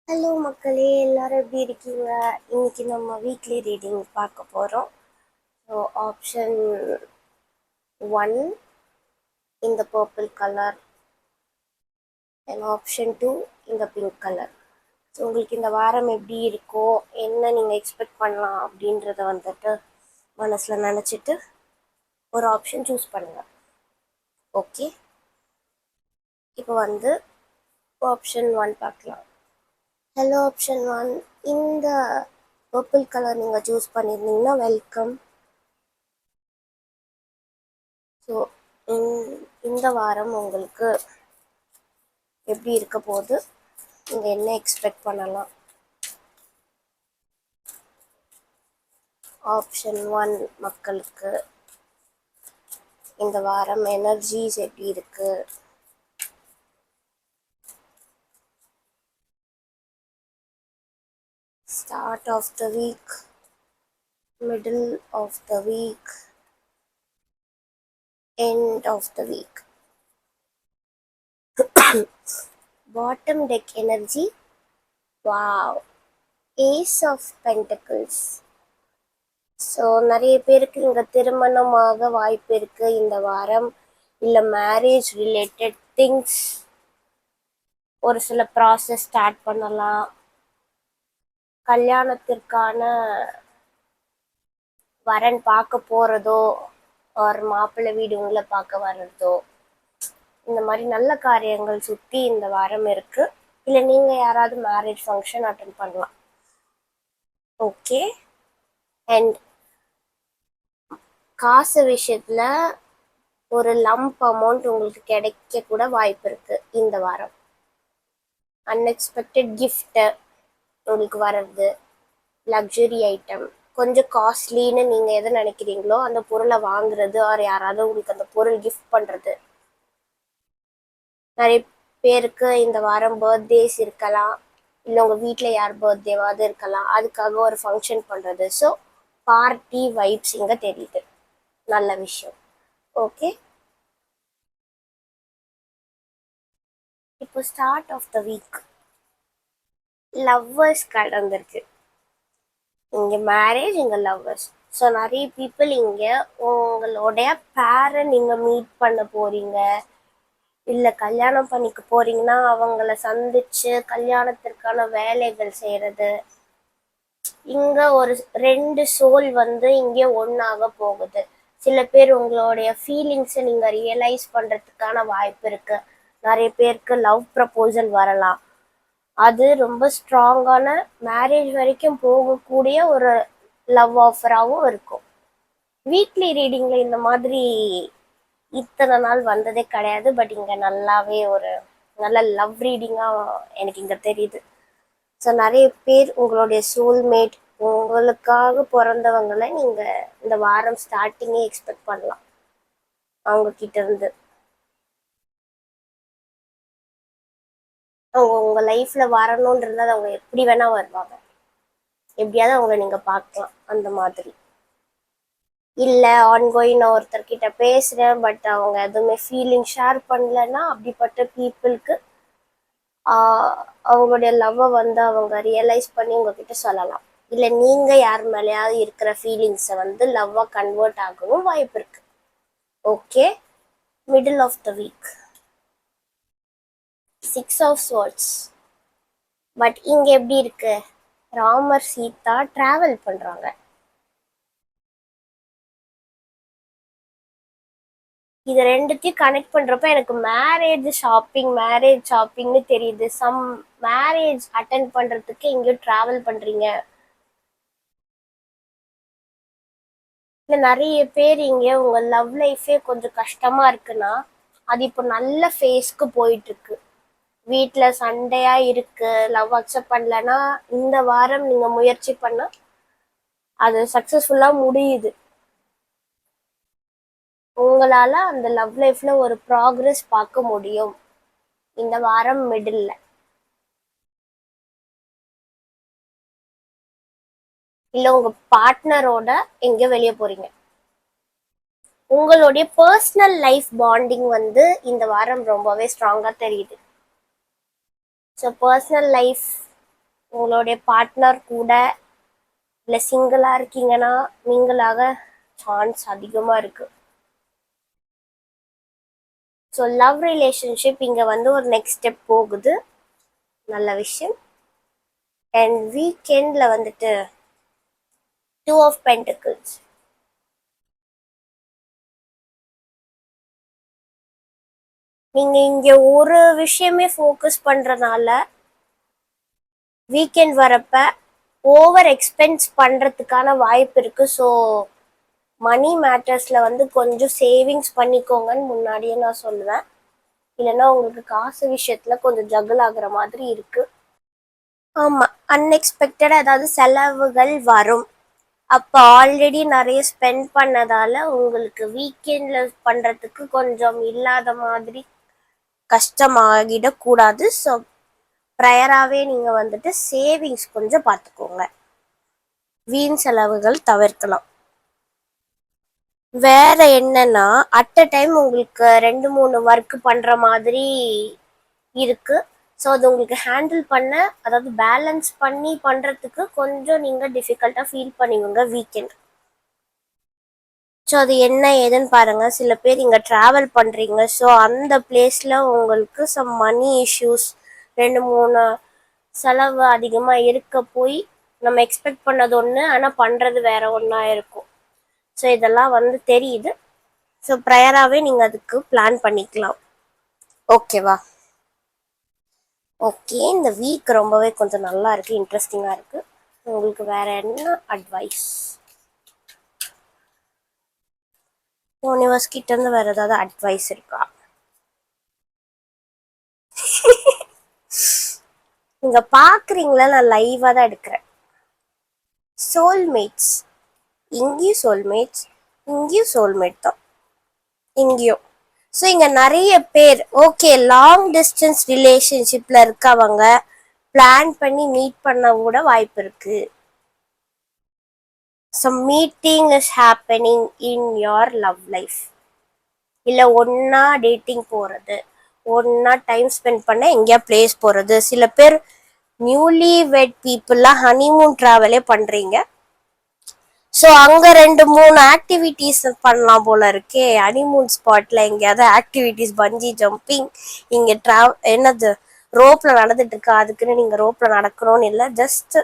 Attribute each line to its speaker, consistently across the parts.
Speaker 1: Hello மக்களே, எல்லாரும் எப்படி இருக்கீங்க? இன்னைக்கு நம்ம வீக்லி ரீடிங் பார்க்க போகிறோம். ஸோ ஆப்ஷன் 1 இந்த பர்பிள் கலர் அண்ட் ஆப்ஷன் 2 இந்த பிங்க் கலர். ஸோ உங்களுக்கு இந்த வாரம் எப்படி இருக்கோ, என்ன நீங்கள் எக்ஸ்பெக்ட் பண்ணலாம் அப்படின்றத வந்துட்டு மனசில் நினச்சிட்டு ஒரு ஆப்ஷன் சூஸ் பண்ணுங்கள். ஓகே, இப்போ ஆப்ஷன் 1 பார்க்கலாம். ஹலோ ஆப்ஷன் 1, இந்த பர்பிள் கலர் நீங்கள் சூஸ் பண்ணியிருந்தீங்கன்னா வெல்கம். ஸோ இந்த வாரம் உங்களுக்கு எப்படி இருக்க போது, நீங்கள் என்ன எக்ஸ்பெக்ட் பண்ணலாம்? ஆப்ஷன் 1 மக்களுக்கு இந்த வாரம் எனர்ஜிஸ் எப்படி இருக்கு? Start of the week, middle of the week, end of the week. Bottom deck energy, wow, ace of pentacles. So நிறைய பேருக்கு இங்கே திருமணமாக வாய்ப்பு இருக்கு இந்த வாரம். இல்லை மேரேஜ் ரிலேட்டட் திங்ஸ், ஒரு சில ப்ராசஸ் ஸ்டார்ட் பண்ணலாம். கல்யாணத்திற்கான வரன் பார்க்க போகிறதோ, ஒரு மாப்பிள்ளை வீடு உங்களை பார்க்க வர்றதோ, இந்த மாதிரி நல்ல காரியங்கள் சுற்றி இந்த வாரம் இருக்கு. இல்லை நீங்கள் யாராவது மேரேஜ் ஃபங்க்ஷன் அட்டன் பண்ணலாம். ஓகே, அண்ட் காசு விஷயத்தில் ஒரு லம்ப் அமௌண்ட் உங்களுக்கு கிடைக்க கூட வாய்ப்பு இருக்கு இந்த வாரம். அன்எக்ஸ்பெக்டட் கிஃப்ட் உங்களுக்கு வர்றது, லக்ஸுரி ஐட்டம், கொஞ்சம் காஸ்ட்லின்னு நீங்கள் எதை நினைக்கிறீங்களோ அந்த பொருளை வாங்குறது, ஆர் யாராவது உங்களுக்கு அந்த பொருள் கிஃப்ட் பண்ணுறது. நிறைய பேருக்கு இந்த வாரம் பர்த்டேஸ் இருக்கலாம், இல்லை உங்கள் வீட்டில் யார் பர்த்டேவாவது இருக்கலாம், அதுக்காக ஒரு ஃபங்க்ஷன் பண்ணுறது. ஸோ பார்ட்டி வைப்ஸ் இங்கே தெரியுது, நல்ல விஷயம். ஓகே, இப்போ start of the week lovers கடந்திருக்கு. இங்கே மேரேஜ், இங்கே லவ்வர்ஸ். ஸோ நிறைய பீப்புள் இங்கே உங்களுடைய பேரை நீங்கள் மீட் பண்ண போகிறீங்க, இல்லை கல்யாணம் பண்ணிக்க போகிறீங்கன்னா அவங்கள சந்திச்சு கல்யாணத்திற்கான வேலைகள் செய்கிறது. இங்கே ஒரு 2 சோல் இங்கே ஒன்றாக போகுது. சில பேர் உங்களுடைய ஃபீலிங்ஸை நீங்கள் ரியலைஸ் பண்ணுறதுக்கான வாய்ப்பு இருக்குது. நிறைய பேருக்கு லவ் ப்ரப்போசல் வரலாம். அது ரொம்ப ஸ்ட்ராங்கான மேரேஜ் வரைக்கும் போகக்கூடிய ஒரு லவ் ஆஃபராகவும் இருக்கும். வீக்லி ரீடிங்கில் இந்த மாதிரி இத்தனை நாள் வந்ததே கிடையாது. பட் இங்கே நல்லாவே ஒரு நல்ல லவ் ரீடிங்காக எனக்கு இங்கே தெரியுது. ஸோ நிறைய பேர் உங்களுடைய சோல்மேட், உங்களுக்காக பிறந்தவங்களை நீங்கள் இந்த வாரம் ஸ்டார்டிங்கே எக்ஸ்பெக்ட் பண்ணலாம். அவங்க கிட்ட இருந்து அவங்க உங்கள் லைஃப்பில் வரணுன்றது அவங்க எப்படி வேணால் வருவாங்க, எப்படியாவது அவங்கள நீங்கள் பார்க்கலாம் அந்த மாதிரி. இல்லை ஆன்கோயிங் நான் ஒருத்தர்கிட்ட பேசுகிறேன், பட் அவங்க எதுவுமே ஃபீலிங் ஷேர் பண்ணலன்னா அப்படிப்பட்ட பீப்புளுக்கு அவங்களுடைய லவ்வை அவங்க ரியலைஸ் பண்ணி உங்ககிட்ட சொல்லலாம். இல்லை நீங்கள் யார் மேலேயாவது இருக்கிற ஃபீலிங்ஸை லவ்வாக கன்வெர்ட் ஆகவும் வாய்ப்பு இருக்கு. Okay, middle of the week 6 of swords. But இங்கே எப்படி இருக்கு, ராமர் சீதா ட்ராவல் பண்ணுறாங்க. இது ரெண்டுத்தையும் கனெக்ட் பண்றப்ப எனக்கு மேரேஜ் ஷாப்பிங்னு தெரியுது. சம் மேரேஜ் அட்டென்ட் பண்றதுக்கு எங்கேயோ டிராவல் பண்றீங்க. இல்ல நிறைய பேர் இங்க உங்க லவ் லைஃபே கொஞ்சம் கஷ்டமா இருக்குன்னா அது இப்போ நல்ல ஃபேஸ்க்கு போயிட்டு இருக்கு. வீட்டுல சண்டையா இருக்கு, லவ் அக்செப்ட் பண்ணலன்னா இந்த வாரம் நீங்க முயற்சி பண்ணா அது சக்சஸ்ஃபுல்லா முடியுது. உங்களால அந்த லவ் லைஃப்ல ஒரு ப்ராக்ரஸ் பார்க்க முடியும் இந்த வாரம் மிடில்ல. இல்ல உங்க பார்ட்னரோட எங்க வெளியே போறீங்க. உங்களுடைய பர்சனல் லைஃப் பாண்டிங் இந்த வாரம் ரொம்பவே ஸ்ட்ராங்கா தெரியுது. ஸோ பர்சனல் லைஃப் உங்களுடைய பார்ட்னர் கூட, இல்லை சிங்கிளாக இருக்கீங்கன்னா நீங்களாக சான்ஸ் அதிகமாக இருக்கு. ஸோ லவ் ரிலேஷன்ஷிப் இங்கே வந்து ஒரு நெக்ஸ்ட் ஸ்டெப் போகுது, நல்ல விஷயம். அண்ட் வீக்கெண்டில் வந்துட்டு 2 of Pentacles. நீங்க இங்க ஒரு விஷயமே ஃபோக்கஸ் பண்றதுனால வீக்கெண்ட் வரப்ப ஓவர் எக்ஸ்பென்ஸ் பண்றதுக்கான வாய்ப்பு இருக்கு. ஸோ மணி மேட்டர்ஸ்ல வந்து கொஞ்சம் சேவிங்ஸ் பண்ணிக்கோங்கன்னு முன்னாடியே நான் சொல்லுவேன். இல்லைன்னா உங்களுக்கு காசு விஷயத்துல கொஞ்சம் ஜகுல் ஆகுற மாதிரி இருக்கு. ஆமா, அன்எக்ஸ்பெக்டடா ஏதாவது செலவுகள் வரும். அப்போ ஆல்ரெடி நிறைய ஸ்பெண்ட் பண்ணதால உங்களுக்கு வீக்கெண்ட்ல பண்றதுக்கு கொஞ்சம் இல்லாத மாதிரி கஷ்டமாகிடக்கூடாது. ஸோ ப்ரையராகவே நீங்கள் வந்துட்டு சேவிங்ஸ் கொஞ்சம் பார்த்துக்கோங்க, வீண் செலவுகள் தவிர்க்கலாம். வேற என்னன்னா, அட் அ டைம் உங்களுக்கு 2-3 ஒர்க் பண்ற மாதிரி இருக்கு. ஸோ அது உங்களுக்கு ஹேண்டில் பண்ண, அதாவது பேலன்ஸ் பண்ணி பண்றதுக்கு கொஞ்சம் நீங்க டிஃபிகல்ட்டா ஃபீல் பண்ணுவீங்க வீக்கெண்ட். ஸோ அது என்ன ஏதுன்னு பாருங்க. சில பேர் இங்க டிராவல் பண்றீங்க, ஸோ அந்த பிளேஸ்ல உங்களுக்கு சம் மணி இஷ்யூஸ், 2-3 செலவு அதிகமா இருக்க போய் நம்ம எக்ஸ்பெக்ட் பண்ணது ஒன்று ஆனால் பண்றது வேற ஒன்றா இருக்கும். ஸோ இதெல்லாம் வந்து தெரியுது. ஸோ ப்ரையராகவே நீங்கள் அதுக்கு பிளான் பண்ணிக்கலாம். ஓகேவா? ஓகே, இந்த வீக் ரொம்பவே கொஞ்சம் நல்லா இருக்கு, இன்ட்ரெஸ்டிங்காக இருக்கு. உங்களுக்கு வேற என்ன அட்வைஸ்? யூனிவர்ஸ் கிட்ட இருந்து வேற ஏதாவது அட்வைஸ் இருக்கா? நீங்க பாக்குறீங்களா, நான் லைவா தான் எடுக்கிறேன். சோல்மேட்ஸ், இங்கேயும் சோல்மேட்ஸ், இங்கேயும் சோல்மேட் தான், இங்கேயும். ஸோ இங்க நிறைய பேர் ஓகே லாங் டிஸ்டன்ஸ் ரிலேஷன்ஷிப்ல இருக்கவங்க பிளான் பண்ணி மீட் பண்ண கூட வாய்ப்பு இருக்கு. So meeting is happening in your love life. இல்லை ஒன்னா டேட்டிங் போறது, ஒன்னா டைம் ஸ்பெண்ட் பண்ண எங்கேயா பிளேஸ் போறது. சில பேர் நியூலி வெட் பீப்புளெலாம் ஹனிமூன் ட்ராவலே பண்றீங்க. ஸோ அங்கே 2-3 ஆக்டிவிட்டீஸ் பண்ணலாம் போல இருக்கே. ஹனிமூன் ஸ்பாட்ல எங்கேயாவது ஆக்டிவிட்டீஸ், பஞ்சி ஜம்பிங், இங்கே என்னது ரோப்ல நடந்துட்டு இருக்கா, அதுக்குன்னு நீங்க ரோப்ல நடக்கணும்னு இல்லை, ஜஸ்ட்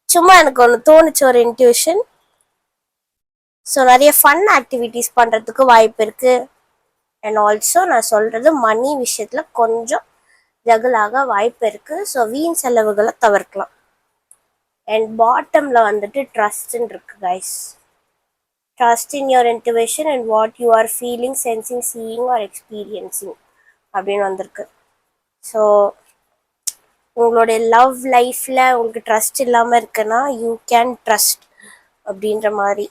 Speaker 1: சும்மா எனக்கு ஒன்று தோணுச்சு, ஒரு இன்ட்யூஷன். ஸோ நிறைய ஃபன் ஆக்டிவிட்டீஸ் பண்றதுக்கு வாய்ப்பு இருக்கு. அண்ட் ஆல்சோ நான் சொல்றது மணி விஷயத்துல கொஞ்சம் ஜகுலாக வாய்ப்பு இருக்கு. ஸோ வீண் செலவுகளை தவிர்க்கலாம். அண்ட் பாட்டம்ல வந்துட்டு ட்ரஸ்ட்ன்னு இருக்கு guys. Trust in your intuition and what you are feeling, sensing, seeing or experiencing அப்படின்னு வந்திருக்கு. ஸோ உங்களுடைய லவ் லைஃப்ல உங்களுக்கு ட்ரஸ்ட் இல்லாமல் இருக்குன்னா யூ கேன் ட்ரஸ்ட் அப்படின்ற மாதிரி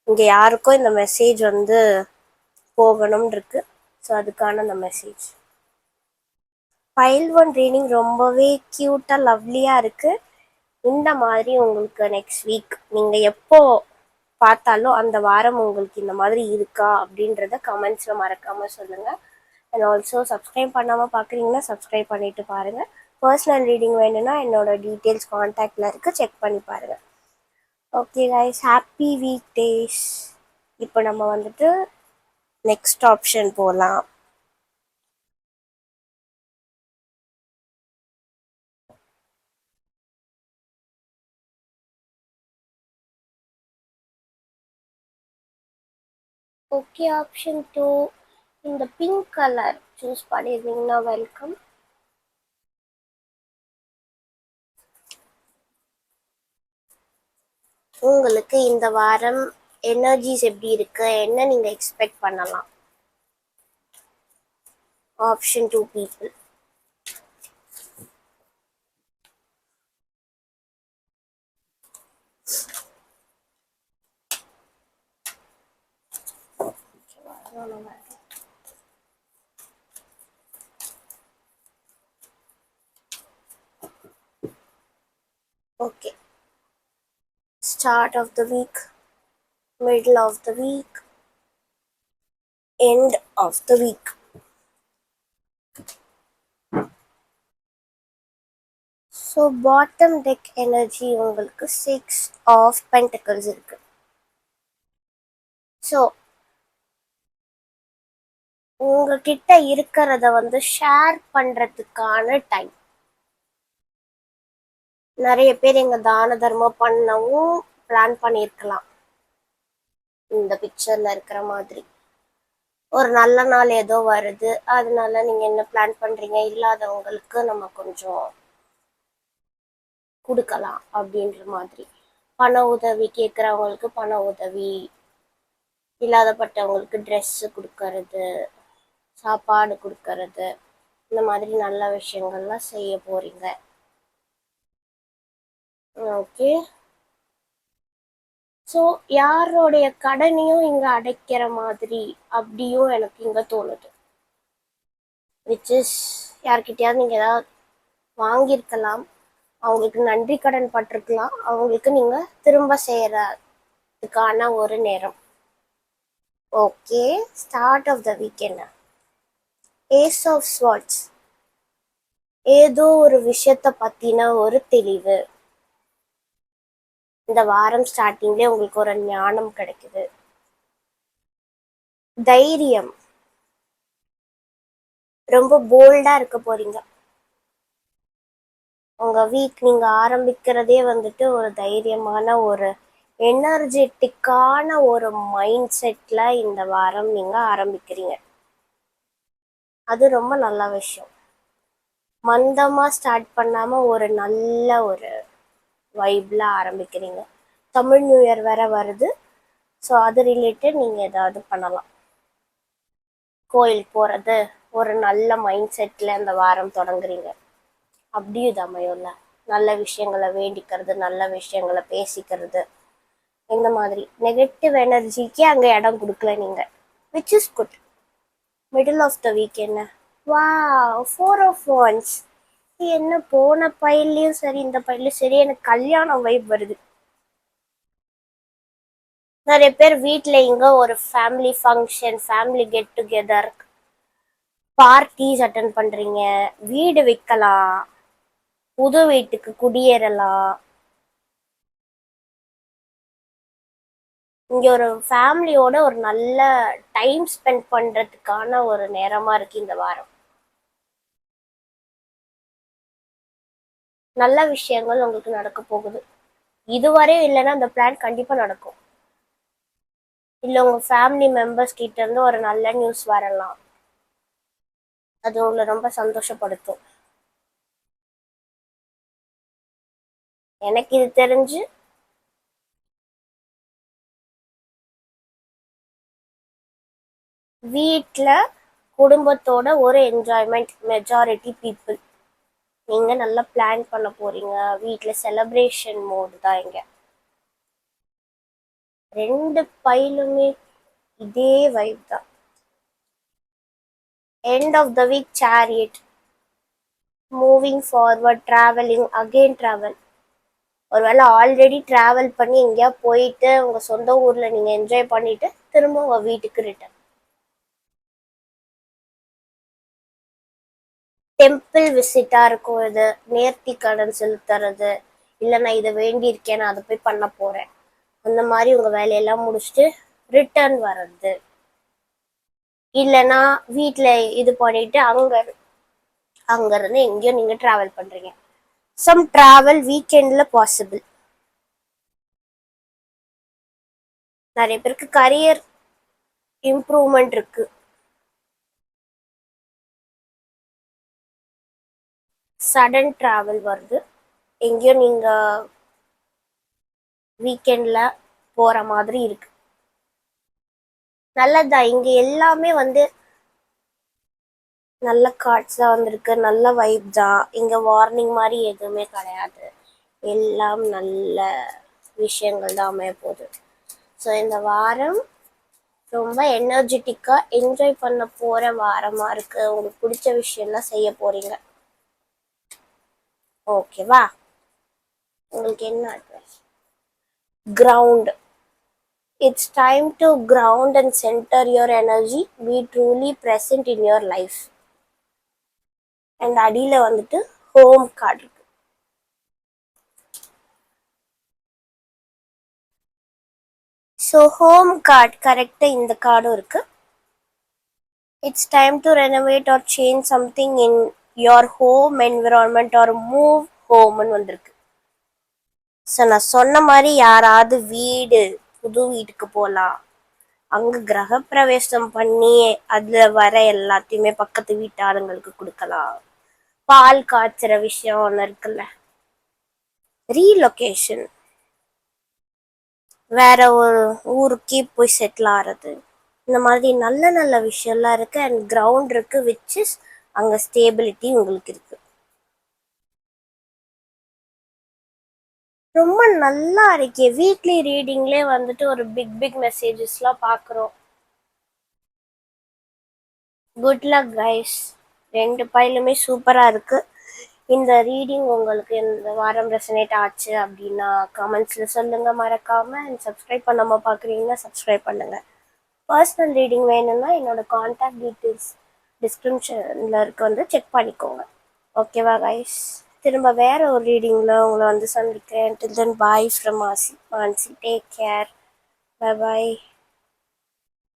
Speaker 1: இங்கே யாருக்கும் இந்த மெசேஜ் வந்து போகணும்னு இருக்கு. ஸோ அதுக்கான அந்த மெசேஜ். Pile 1 ரீடிங் ரொம்பவே க்யூட்டாக லவ்லியாக இருக்குது. இந்த மாதிரி உங்களுக்கு நெக்ஸ்ட் வீக் நீங்கள் எப்போ பார்த்தாலும் அந்த வாரம் உங்களுக்கு இந்த மாதிரி இருக்கா அப்படின்றத கமெண்ட்ஸில் மறக்காமல் சொல்லுங்கள். அண்ட் ஆல்சோ சப்ஸ்கிரைப் பண்ணாமல் பார்க்குறீங்கன்னா சப்ஸ்கிரைப் பண்ணிவிட்டு பாருங்கள். பர்சனல் ரீடிங் வேணும்னா என்னோட டீட்டெயில்ஸ் காண்டாக்டில் இருக்குது, செக் பண்ணி பாருங்கள். Okay guys, happy week days. இப்போ நம்ம வந்துட்டு நெக்ஸ்ட் ஆப்ஷன் போகலாம். ஓகே, ஆப்ஷன் 2 இந்த பிங்க் கலர் சூஸ் பண்ணியிருந்தீங்கன்னா வெல்கம். உங்களுக்கு இந்த வாரம் எனர்ஜிஸ் எப்படி இருக்கு, என்ன நீங்க எக்ஸ்பெக்ட் பண்ணலாம்? Option 2 people. Okay, start of the week, middle of the week, end of the week. So bottom deck energy உங்களுக்கு 6 of Pentacles இருக்கு. ஸோ உங்ககிட்ட இருக்கிறத வந்து ஷேர் பண்றதுக்கான டைம். நிறைய பேர் எங்க தான தர்மம் பண்ணவும் பிளான் பண்ணியிருக்கலாம். இந்த பிக்சர்ல இருக்கிற மாதிரி ஒரு நல்ல நாள் ஏதோ வருது, அதனால நீங்க என்ன பிளான் பண்றீங்க, இல்லாதவங்களுக்கு நம்ம கொஞ்சம் கொடுக்கலாம் அப்படின்ற மாதிரி. பண உதவி கேட்குறவங்களுக்கு பண உதவி, இல்லாதப்பட்டவங்களுக்கு ட்ரெஸ்ஸு கொடுக்கறது, சாப்பாடு கொடுக்கறது, இந்த மாதிரி நல்ல விஷயங்கள்லாம் செய்ய போறீங்க. ஓகே. ஸோ யாரோடைய கடனையும் இங்க அடைக்கிற மாதிரி அப்படியும் எனக்கு இங்க தோணுது. விச் இஸ் யார்கிட்டயாவது நீங்க ஏதாவது வாங்கியிருக்கலாம், அவங்களுக்கு நன்றி கடன் பட்டிருக்கலாம், அவங்களுக்கு நீங்க திரும்ப செய்யறதுக்கான ஒரு நேரம். Okay, start of the week என்ன? Ace of swords. ஏதோ ஒரு விஷயத்த பத்தின ஒரு தெளிவு. இந்த வாரம் ஸ்டார்டிங்லேயே உங்களுக்கு ஒரு ஞானம் கிடைக்குது. தைரியம், ரொம்ப போல்டா இருக்க போறீங்க. உங்க வீக் நீங்க ஆரம்பிக்கிறதே வந்துட்டு ஒரு தைரியமான ஒரு எனர்ஜெட்டிக்கான ஒரு மைண்ட் செட்ல இந்த வாரம் நீங்க ஆரம்பிக்கிறீங்க. அது ரொம்ப நல்ல விஷயம். மந்தமா ஸ்டார்ட் பண்ணாம ஒரு நல்ல ஒரு வைப்ல ஆரம்பிக்கிறீங்க. தமிழ் நியூ இயர் வேற வருது, ஸோ அது ரிலேட்டட் நீங்க ஏதாவது பண்ணலாம். கோயில் போறது, ஒரு நல்ல மைண்ட் செட்ல இந்த வாரம் தொடங்குறீங்க. அப்படியும் இது அமையும்ல. நல்ல விஷயங்களை வேண்டிக்கிறது, நல்ல விஷயங்களை பேசிக்கிறது, இந்த மாதிரி நெகட்டிவ் எனர்ஜிக்கு அங்க இடம் கொடுக்கல நீங்க, which is good. Middle of the week என்ன? வா, 4 of Wands. என்ன போன பையிலையும் சரி இந்த பையிலையும் சரி எனக்கு கல்யாணம் வைப் வருது. நிறைய பேர் வீட்டில் இங்க ஒரு family function, family get together, parties attend பண்றீங்க, வீடு விற்கலாம், புது வீட்டுக்கு குடியேறலாம். இங்க ஒரு ஃபேமிலியோட ஒரு நல்ல டைம் ஸ்பெண்ட் பண்றதுக்கான ஒரு நேரமா இருக்கு இந்த வாரம். நல்ல விஷயங்கள் உங்களுக்கு நடக்க போகுது. இதுவரையும் இல்லைன்னா அந்த பிளான் கண்டிப்பா நடக்கும். இல்ல உங்க ஃபேமிலி மெம்பர்ஸ் கிட்ட இருந்து ஒரு நல்ல நியூஸ் வரலாம். அது உங்களை ரொம்ப சந்தோஷப்படுத்தும். எனக்கு இது தெரிஞ்சு வீட்ல குடும்பத்தோட ஒரு என்ஜாய்மெண்ட், மெஜாரிட்டி பீப்புள் நீங்க நல்லா பிளான் பண்ண போறீங்க. வீட்ல செலிப்ரேஷன் மோடு தான் இங்க. 2 பையிலுமே இதே வைப் தான். End of the week chariot, moving forward, travelling, again travel. ஒருவேளை ஆல்ரெடி டிராவல் பண்ணி எங்கேயா போயிட்டு உங்க சொந்த ஊர்ல நீங்க என்ஜாய் பண்ணிட்டு திரும்ப உங்க வீட்டுக்கு ரிட்டர்ன். டெம்பிள் விசிட்டா இருக்கும் இது, நேர்த்தி கடன் செலுத்துறது, இல்லை நான் இதை வேண்டியிருக்கேன் நான் அதை போய் பண்ண போறேன், அந்த மாதிரி உங்க வேலையெல்லாம் முடிச்சுட்டு ரிட்டர்ன் வர்றது. இல்லைன்னா வீட்டுல இது பண்ணிட்டு அங்க இருந்து எங்கேயோ நீங்க டிராவல் பண்றீங்க. சம் டிராவல் வீக்கெண்ட்ல பாசிபிள். நிறைய பேருக்கு கரியர் இம்ப்ரூவ்மெண்ட் இருக்கு. சடன் டிராவல் வருது, எங்கேயோ நீங்க வீக்கெண்ட்ல போற மாதிரி இருக்கு. நல்லதா. இங்க எல்லாமே வந்து நல்ல கார்ட்ஸ் தான் வந்திருக்கு, நல்ல வைப் தான். இங்க வார்னிங் மாதிரி எதுவுமே கிடையாது, எல்லாம் நல்ல விஷயங்கள் தான் அமைய போகுது. ஸோ இந்த வாரம் ரொம்ப எனர்ஜெட்டிக்கா என்ஜாய் பண்ண போற வாரமா இருக்கு. உங்களுக்கு பிடிச்ச விஷயம்லாம் செய்ய போறீங்க. ஓகேவா? உங்களுக்கு என்ன advice? Ground. It's time to ground and center your energy. Be truly present in your life. And அடியில் வந்துட்டு ஹோம் கார்டு இருக்கு. ஸோ ஹோம் கார்டு கரெக்டாக இந்த கார்டும் இருக்கு. It's time to renovate or change something in your home environment or move ஹோம்னு வந்திருக்கு. So நான் சொன்ன மாதிரி யாராவது புது வீட்டுக்கு போகலாம், அங்கே கிரகப்பிரவேசம் பண்ணி அதில் வர எல்லாத்தையுமே பக்கத்து வீட்டு ஆளுங்களுக்கு கொடுக்கலாம். பால் காய்ச்சுற விஷயம் ஒன்று இருக்குல்ல, ரீலொகேஷன், வேற ஒரு ஊருக்கே போய் செட்டில் ஆகிறது, இந்த மாதிரி நல்ல நல்ல விஷயம்லாம் இருக்கு. அண்ட் கிரவுண்ட் இருக்கு, விச் இஸ் அங்கே ஸ்டேபிலிட்டி உங்களுக்கு இருக்கு. ரொம்ப நல்லா இருக்கே. வீக்லி ரீடிங்லேயே வந்துட்டு ஒரு பிக் பிக் மெசேஜஸ்லாம் பார்க்குறோம். Good luck guys. 2 பைலுமே சூப்பராக இருக்கு. இந்த ரீடிங் உங்களுக்கு இந்த வாரம் ரெசனேட் ஆச்சு அப்படின்னா கமெண்ட்ஸில் சொல்லுங்கள் மறக்காமல். அண்ட் சப்ஸ்கிரைப் பண்ணாமல் பார்க்குறீங்கன்னா சப்ஸ்கிரைப் பண்ணுங்கள். பர்சனல் ரீடிங் வேணும்னா என்னோட காண்டாக்ட் டீட்டெயில்ஸ் டிஸ்கிரிப்ஷனில் இருக்க செக் பண்ணிக்கோங்க. ஓகேவா கைஸ்? திரும்ப வேற ஒரு ரீடிங்கில் உங்களை சந்திக்கிறேன். Till then, bye from Mansi. Take care. Bye bye.